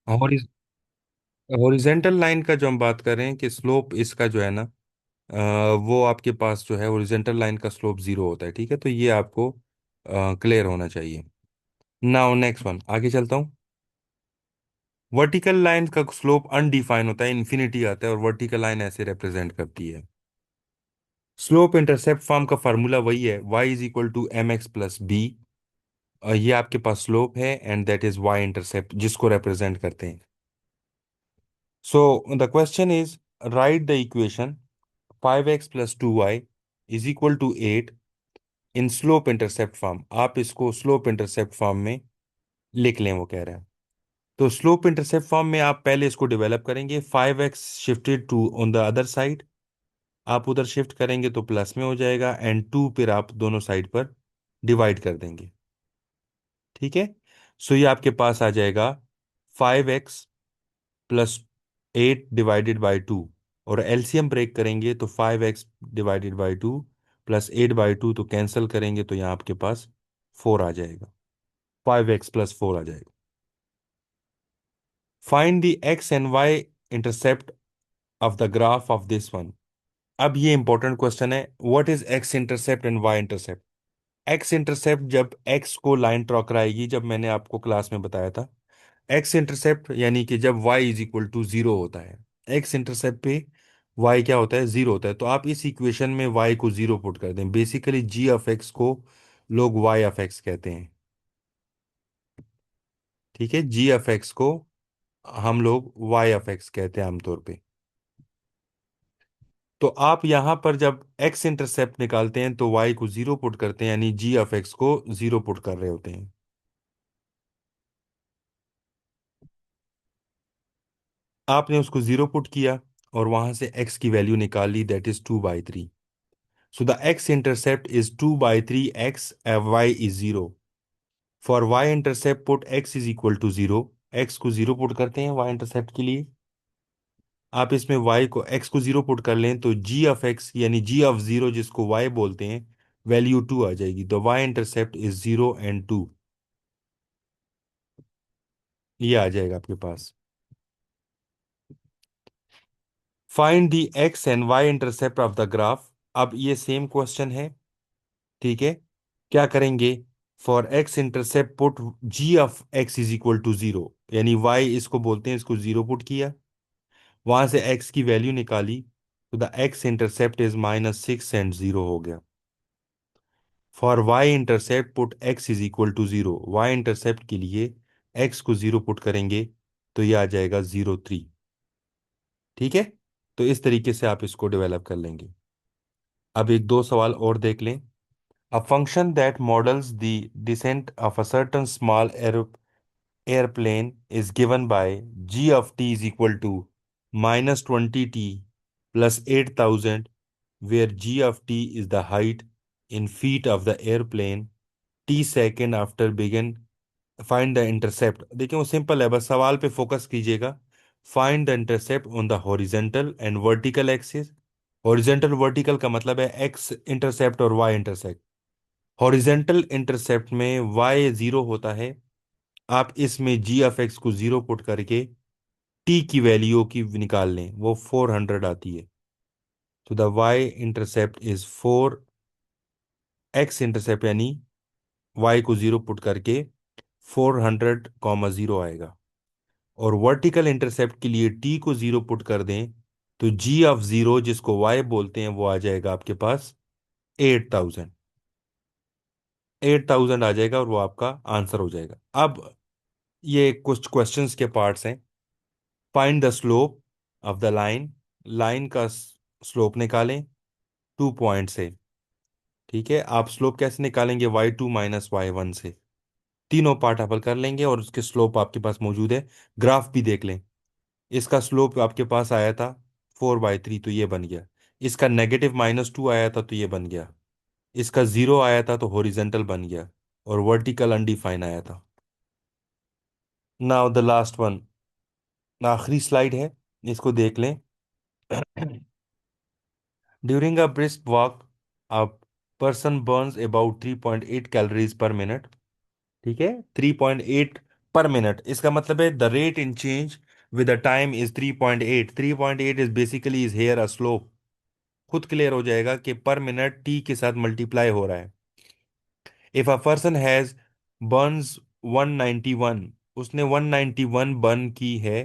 Horizontal line का जो हम बात कर रहे हैं कि स्लोप इसका जो है ना, वो आपके पास जो है हॉरिजेंटल लाइन का स्लोप जीरो होता है। ठीक है, तो ये आपको क्लियर होना चाहिए। नाउ नेक्स्ट वन, आगे चलता हूँ। वर्टिकल लाइन का स्लोप अनडिफाइन होता है, इन्फिनिटी आता है, और वर्टिकल लाइन ऐसे रिप्रेजेंट करती है। स्लोप इंटरसेप्ट फॉर्म का फार्मूला वही है, y is equal to m x plus b. ये आपके पास स्लोप है and that is y intercept जिसको रिप्रेजेंट करते हैं। So the question is, write the equation 5x plus 2y is equal to 8 in slope intercept form. आप इसको slope intercept form में लिख लें, वो कह रहा है। तो स्लोप इंटरसेप्ट फॉर्म में आप पहले इसको डेवलप करेंगे। 5x shifted to on the other side, आप उधर शिफ्ट करेंगे तो प्लस में हो जाएगा, एंड 2 फिर आप दोनों साइड पर डिवाइड कर देंगे। ठीक है, सो ये आपके पास आ जाएगा 5x प्लस 8 डिवाइडेड बाई 2, और एलसीएम ब्रेक करेंगे तो 5x डिवाइडेड बाई 2 प्लस 8/2, तो कैंसिल करेंगे तो यहाँ आपके पास 4 आ जाएगा। 5x प्लस 4 आ जाएगा। Find the x and y intercept of the graph of this one. अब ये इंपॉर्टेंट क्वेश्चन है, what is x intercept and y intercept. X intercept जब एक्स को लाइन ड्रॉ कराएगी, जब मैंने आपको क्लास में बताया था, एक्स इंटरसेप्ट यानी कि जब y is equal to zero होता है, एक्स इंटरसेप्ट पे वाई क्या होता है, जीरो होता है, तो आप इस इक्वेशन में वाई को जीरो पुट कर दें। बेसिकली जी ऑफ एक्स को लोग वाई ऑफ एक्स कहते हैं। ठीक है, जी ऑफ एक्स को हम लोग वाई ऑफ एक्स कहते हैं आमतौर पे। तो आप यहां पर जब एक्स इंटरसेप्ट निकालते हैं तो वाई को जीरो पुट करते हैं, यानी जी ऑफ एक्स को जीरो पुट कर रहे होते हैं। आपने उसको जीरो पुट किया और वहां से एक्स की वैल्यू निकाल ली, that is 2/3। So the x-intercept is 2/3 x, y is 0. For y-intercept put x is equal to 0. x को 0 पुट करते हैं y-intercept के लिए। आप इसमें y को x को 0 पुट कर लें तो g ऑफ x यानी g ऑफ 0 जिसको y बोलते हैं, वैल्यू 2 आ जाएगी। तो y-intercept इज 0 and 2। ये आ जाएगा आपके पास। Find the x and y intercept of the graph. अब ये सेम क्वेश्चन है। ठीक है, क्या करेंगे, for x intercept put g of x is equal to zero, यानी वाई इसको बोलते हैं, इसको जीरो पुट किया, वहां से एक्स की वैल्यू निकाली, तो the x intercept is -6 and zero हो गया। For y intercept put x is equal to zero, y intercept के लिए एक्स को जीरो पुट करेंगे तो ये आ जाएगा 0 3। ठीक है, तो इस तरीके से आप इसको डेवलप कर लेंगे। अब एक दो सवाल और देख लें। A function that models the descent of a certain small airplane is given by g of t is equal to -20t plus 8,000, where g of t is the height in feet of the airplane, t second after begin। Find the intercept. देखिए वो simple है, बस सवाल पे focus कीजिएगा। Find the intercept on the horizontal and vertical axis. Horizontal vertical का मतलब है एक्स इंटरसेप्ट और वाई इंटरसेप्ट। हॉरिजेंटल इंटरसेप्ट में y जीरो होता है, आप इसमें g ऑफ x को जीरो पुट करके t की वैल्यू की निकाल लें, वो 400 आती है। तो the y intercept is 4, x intercept यानी y को जीरो पुट करके 400,0 आएगा। और वर्टिकल इंटरसेप्ट के लिए t को जीरो पुट कर दें तो g ऑफ जीरो जिसको y बोलते हैं वो आ जाएगा आपके पास 8,000। 8,000 आ जाएगा और वो आपका आंसर हो जाएगा। अब ये कुछ क्वेश्चंस के पार्ट्स हैं। Find the slope of the line. Line का स्लोप निकालें 2 पॉइंट से। ठीक है, आप स्लोप कैसे निकालेंगे, y2 माइनस y1 से। तीनों पार्ट हल कर लेंगे और उसके स्लोप आपके पास मौजूद है। ग्राफ भी देख लें, इसका स्लोप आपके पास आया था 4/3, तो ये बन गया। इसका -2 आया था तो ये बन गया। इसका जीरो आया था तो हॉरिजेंटल बन गया, और वर्टिकल अनडिफाइन आया था। नाउ द लास्ट वन, आखिरी स्लाइड है, इसको देख लें। During a brisk walk a person Burns about 3.8 calories पर मिनट। ठीक है, 3.8 पर मिनट, इसका मतलब है the rate in change with the time is 3.8। 3.8 is basically is here a slope. खुद क्लियर हो जाएगा कि पर मिनट टी के साथ मल्टीप्लाई हो रहा है। If a person has Burns 191, उसने 191 बर्न की है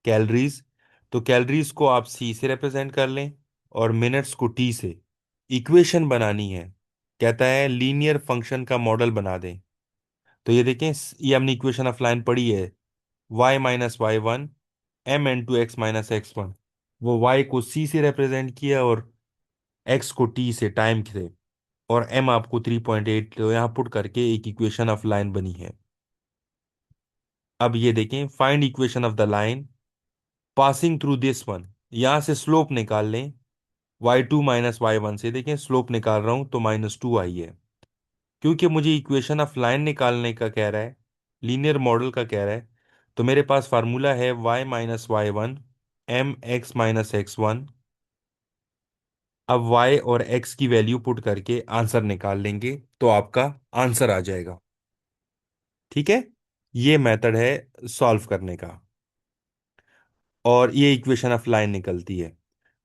कैलोरीज, तो कैलोरीज को आप सी से रिप्रेजेंट कर लें और मिनट्स को टी से। इक्वेशन बनानी है, कहता है लीनियर फंक्शन का मॉडल बना दें। तो ये देखें, ये हमने इक्वेशन ऑफ लाइन पढ़ी है, y-y1 m into x-x1। वो y को c से रिप्रेजेंट किया और x को t से, टाइम से, और m आपको 3.8, तो यहाँ पुट करके एक इक्वेशन ऑफ लाइन बनी है। अब ये देखें, find equation of the line passing through this one. यहां से स्लोप निकाल लें, y2 - y1 से। देखें स्लोप निकाल रहा हूं तो -2 आई है। क्योंकि मुझे इक्वेशन ऑफ लाइन निकालने का कह रहा है, लीनियर मॉडल का कह रहा है, तो मेरे पास फार्मूला है y-y1 mx-x1। अब y और x की वैल्यू पुट करके आंसर निकाल लेंगे तो आपका आंसर आ जाएगा। ठीक है, ये मेथड है सॉल्व करने का, और ये इक्वेशन ऑफ लाइन निकलती है।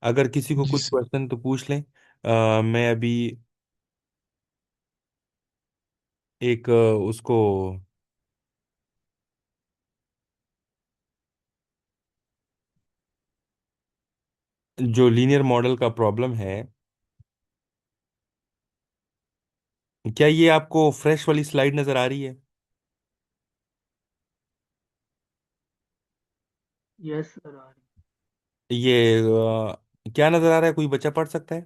अगर किसी को जी कुछ सर। क्वेश्चन तो पूछ लें। मैं अभी एक उसको, जो लीनियर मॉडल का प्रॉब्लम है, क्या ये आपको फ्रेश वाली स्लाइड नजर आ रही है? यस सर आ रही ये क्या नजर आ रहा है, कोई बच्चा पढ़ सकता है?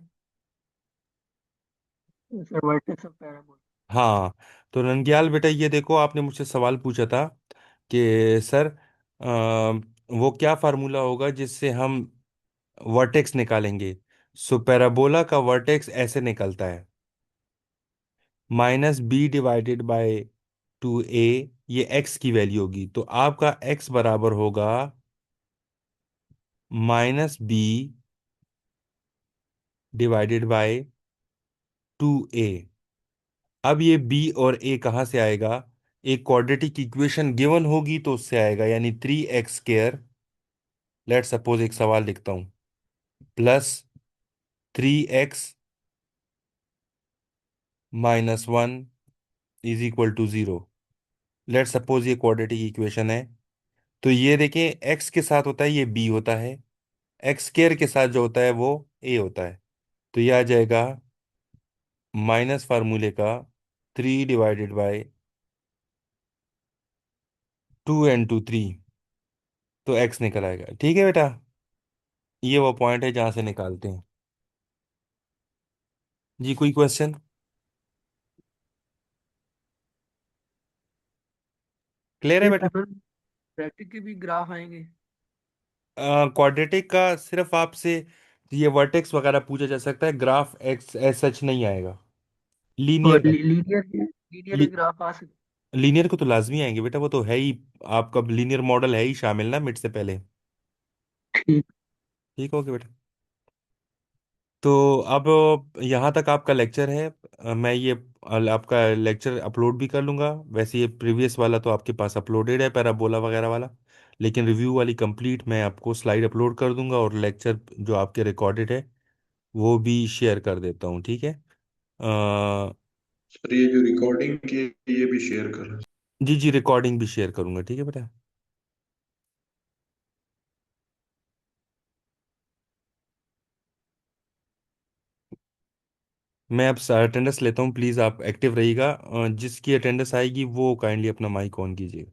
है सर, वर्टेक्स ऑफ पैराबोला। हाँ, तो नंदयाल बेटा, ये देखो, आपने मुझसे सवाल पूछा था कि सर वो क्या फार्मूला होगा जिससे हम वर्टेक्स निकालेंगे। सो पैराबोला का वर्टेक्स ऐसे निकलता है, -b/2a। ये x की वैल्यू होगी, तो आपका x बराबर होगा -b/2a। अब ये b और a कहाँ से आएगा? एक क्वाड्रेटिक इक्वेशन गिवन होगी तो उससे आएगा, यानी 3x²। लेट सपोज एक सवाल लिखता हूं, +3x-1 is equal to 0। Let suppose ये क्वाड्रेटिक इक्वेशन है। तो ये देखें, x के साथ होता है ये b होता है, x² के साथ जो होता है वो a होता है। तो ये आ जाएगा माइनस फार्मूले का 3/2 तो x निकल आएगा। ठीक है बेटा, ये वो पॉइंट है जहां से निकालते हैं। जी, कोई क्वेश्चन? क्लियर है ये बेटा? ट्रिपल ब्रैकेट के भी ग्राफ आएंगे? क्वाड्रेटिक का सिर्फ आपसे ये वर्टेक्स वगैरह पूछा जा सकता है, ग्राफ एक्स एज सच नहीं आएगा। लीनियर और का, लीनियर लीनियर ली, के ग्राफ आ सकते लीनियर को तो लाजमी आएंगे बेटा, वो तो है ही। आपका लीनियर मॉडल है ही शामिल ना मिड से पहले। हैं? ठीक। ठीक हो गया बेटा। तो अब यहाँ तक आपका लेक्चर है। मैं ये आपका लेक्चर अपलोड भी कर लूँगा। वैसे ये प्रीवियस वाला तो आपके पास अपलोडेड है, पैराबोला वगैरह वाला, लेकिन रिव्यू वाली कंप्लीट मैं आपको स्लाइड अपलोड कर दूंगा, और लेक्चर जो आपके रिकॉर्डेड है वो भी शेयर कर देता हूँ। ठीक है? सर ये जो रिकॉर्डिंग की है, ये भी शेयर कर। जी जी, रिकॉर्डिंग भी शेयर करूंगा। ठीक है बेटा, मैं अब अटेंडेंस लेता हूँ, प्लीज़ आप एक्टिव रहिएगा। जिसकी अटेंडेंस आएगी वो काइंडली अपना माइक ऑन कीजिए।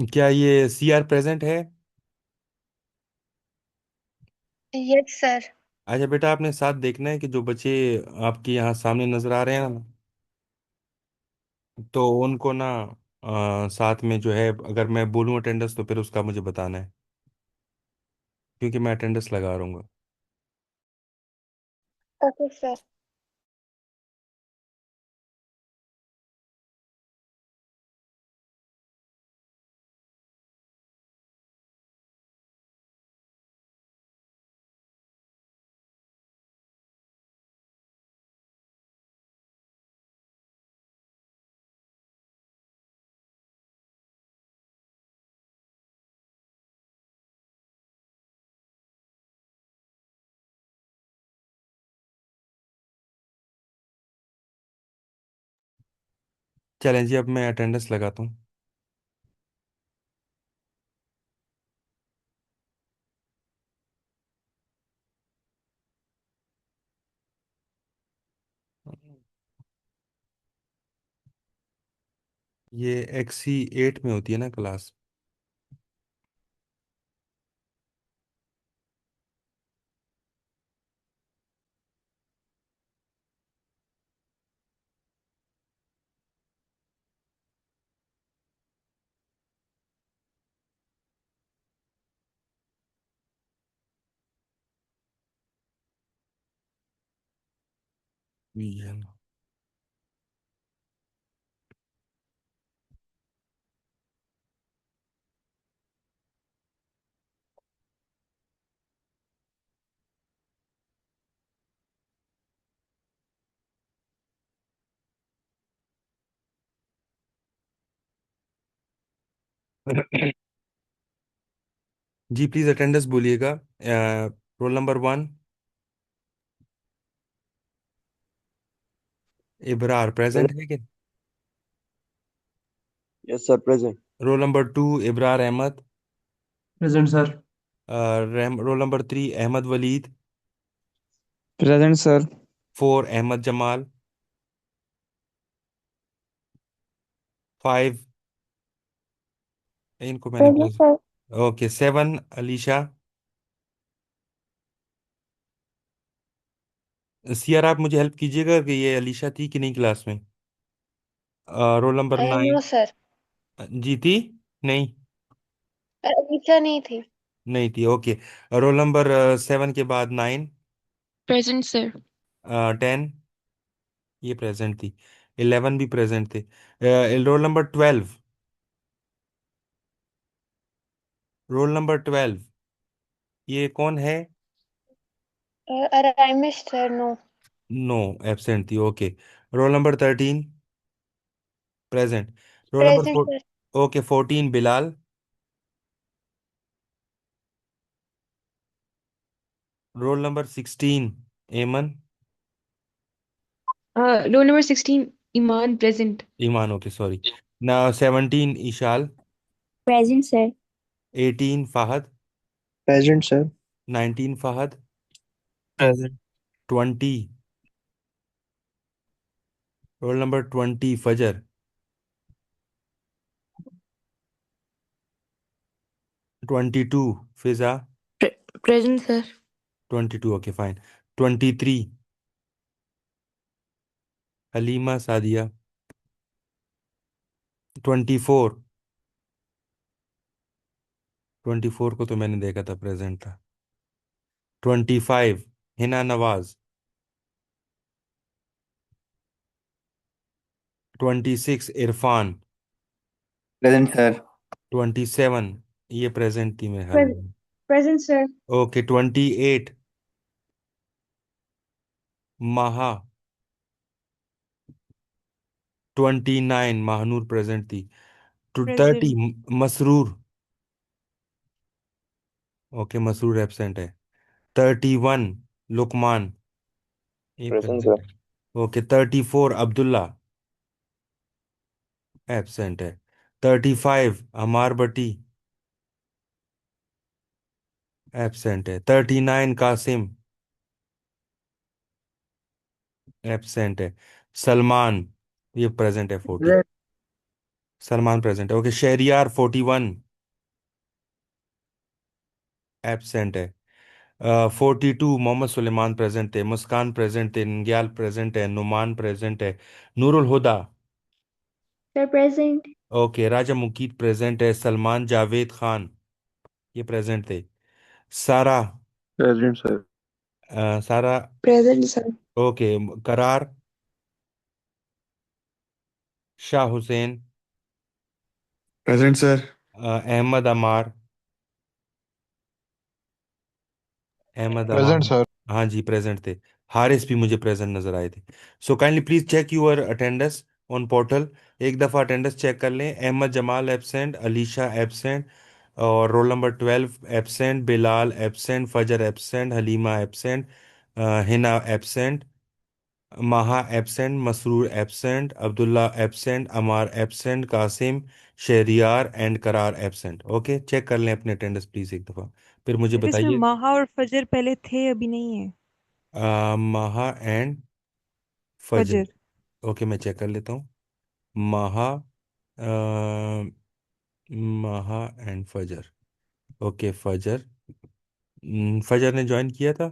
क्या ये CR प्रेजेंट है? Yes sir. अच्छा बेटा, आपने साथ देखना है कि जो बच्चे आपके यहाँ सामने नजर आ रहे हैं ना, तो उनको ना साथ में जो है, अगर मैं बोलूँ अटेंडेंस तो फिर उसका मुझे बताना है, क्योंकि मैं अटेंडेंस लगा रहूँगा। Okay sir. चलें जी, अब मैं अटेंडेंस लगाता हूँ। ये XC8 में होती है ना क्लास? ये जी प्लीज अटेंडेंस बोलिएगा। रोल नंबर 1 इबरार प्रेजेंट है कि? Yes sir, present. Roll number 2 Ibrar Ahmad. Present sir. Roll number 3 Ahmad Waleed. Present sir. 4 Ahmad Jamal. 5, इनको मैंने present present. Sir. Okay, 7 Alisha. सियार, आप मुझे हेल्प कीजिएगा कि ये अलीशा थी कि नहीं क्लास में? Roll number no 9। सर। जी थी? नहीं? अलीशा नहीं थी। नहीं थी, ओके। रोल नंबर 7 के बाद 9। Present sir. 10, ये प्रेजेंट थी। 11 भी प्रेजेंट थे। Role number 12। रोल नंबर 12, ये कौन है? Aramish sir, no. No, absent थी, okay. Roll number 13 present. Roll number present 4। Sir. Okay, 14 Bilal. Roll number 16 Eman. Roll number 16 Iman present. Iman, okay sorry. ना 17 Ishal. Present sir. 18 Fahad. Present sir. 19 Fahad. Present. 20, roll number 20 Fajar. 22 Fiza. Present sir. 22, okay fine. 23 Halima Sadia. 24, 24 को तो मैंने देखा था, present था। 25 Hina Nawaz. 26 Irfan. Present sir. 27, ये present थी मेरे ख्याल में। Present sir. ओके, 28 महा। 29 महानूर प्रेजेंट थी। 30 present. Masroor. Okay, Masroor absent है। 31 लुकमान, ये प्रेजेंट प्रेजेंट सर। है। ओके, 34 अब्दुल्ला एब्सेंट है। 35 अमार भट्टी एब्सेंट है। 39 कासिम एब्सेंट है। सलमान, ये प्रेजेंट है 40। सलमान प्रेजेंट है, ओके। शहरियार 41 एब्सेंट है। 42 मोहम्मद सुलेमान प्रेजेंट थे। मुस्कान प्रेजेंट थे। नंग्याल प्रेजेंट है। नुमान प्रेजेंट है। नूरुल हुदा, सर प्रेजेंट। ओके। राजा मुकीत प्रेजेंट है। सलमान जावेद खान, ये प्रेजेंट थे। सारा, प्रेजेंट सर। सारा, प्रेजेंट सर। ओके। करार, शाह हुसैन, प्रेजेंट सर। अहमद अमार। अहमद अमार, प्रेजेंट सर। हाँ जी प्रेजेंट थे। हारिस भी मुझे प्रेजेंट नजर आए थे। So kindly please check your attendance on portal. एक दफ़ा अटेंडेंस चेक कर लें। अहमद जमाल एब्सेंट, अलीशा एब्सेंट, और roll number 12 absent, Bilal absent, Fajar absent, Halima absent, Hina absent, Maha absent, Masroor absent, Abdullah absent, Ammar absent, Qasim, Shehryar and Karar absent. Okay, check कर लें अपने अटेंडेंस प्लीज एक दफ़ा, फिर मुझे सर इसमें बताइए। माहा और फजर पहले थे, अभी नहीं है। माहा एंड फजर। फजर। ओके, मैं चेक कर लेता हूँ। माहा, माहा एंड फजर। ओके, फजर। फजर ने ज्वाइन किया था।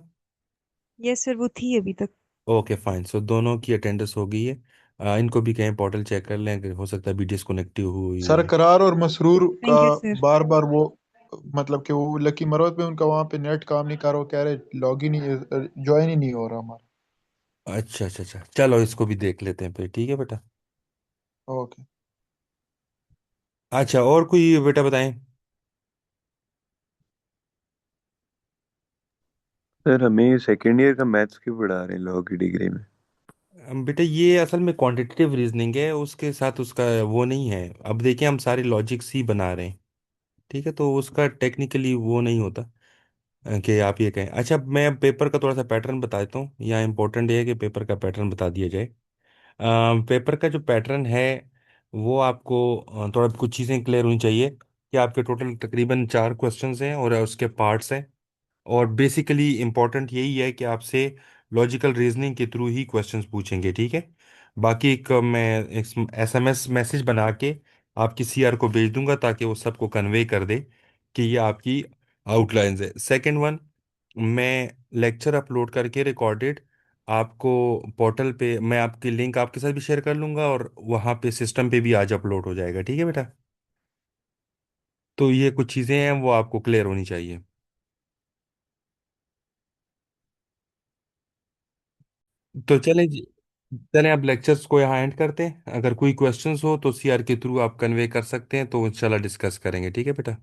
यस सर, वो थी अभी तक। ओके फाइन, सो दोनों की अटेंडेंस हो गई है। इनको भी कहें पोर्टल चेक कर लें, अगर हो सकता है भी डिस्कनेक्टिव हुई सर है। करार और मसरूर का थैंक यू सर। बार बार वो मतलब कि वो लकी मरवत में उनका वहाँ पे नेट काम नहीं कर रहा, वो कह रहे लॉग ही नहीं, ज्वाइन ही नहीं हो रहा हमारा। अच्छा अच्छा अच्छा, चलो इसको भी देख लेते हैं फिर, ठीक है बेटा। ओके। अच्छा, और कोई बेटा बताएं। सर हमें सेकेंड ईयर का मैथ्स क्यों पढ़ा रहे हैं लॉ की डिग्री में? बेटा ये असल में क्वांटिटेटिव रीजनिंग है, उसके साथ उसका वो नहीं है। अब देखिए हम सारे लॉजिक्स ही बना रहे हैं, ठीक है, तो उसका टेक्निकली वो नहीं होता कि आप ये कहें। अच्छा, मैं पेपर का थोड़ा सा पैटर्न बता देता हूँ, यहाँ इंपॉर्टेंट ये है कि पेपर का पैटर्न बता दिया जाए। पेपर का जो पैटर्न है वो आपको थोड़ा कुछ चीज़ें क्लियर होनी चाहिए कि आपके टोटल तकरीबन 4 क्वेश्चंस हैं और उसके पार्ट्स हैं। और बेसिकली इंपॉर्टेंट यही है कि आपसे लॉजिकल रीजनिंग के थ्रू ही क्वेश्चंस पूछेंगे, ठीक है। बाकी एक मैं एक एसएमएस मैसेज बना के आपकी सीआर को भेज दूंगा ताकि वो सबको कन्वे कर दे कि ये आपकी आउटलाइंस है। सेकंड वन, मैं लेक्चर अपलोड करके रिकॉर्डेड आपको पोर्टल पे, मैं आपकी लिंक आपके साथ भी शेयर कर लूंगा और वहाँ पे सिस्टम पे भी आज अपलोड हो जाएगा, ठीक है बेटा। तो ये कुछ चीज़ें हैं वो आपको क्लियर होनी चाहिए। तो चलें जी, चलें अब लेक्चर्स को यहाँ एंड करते हैं। अगर कोई क्वेश्चंस हो तो सीआर के थ्रू आप कन्वे कर सकते हैं, तो इंशाल्लाह डिस्कस करेंगे, ठीक है बेटा।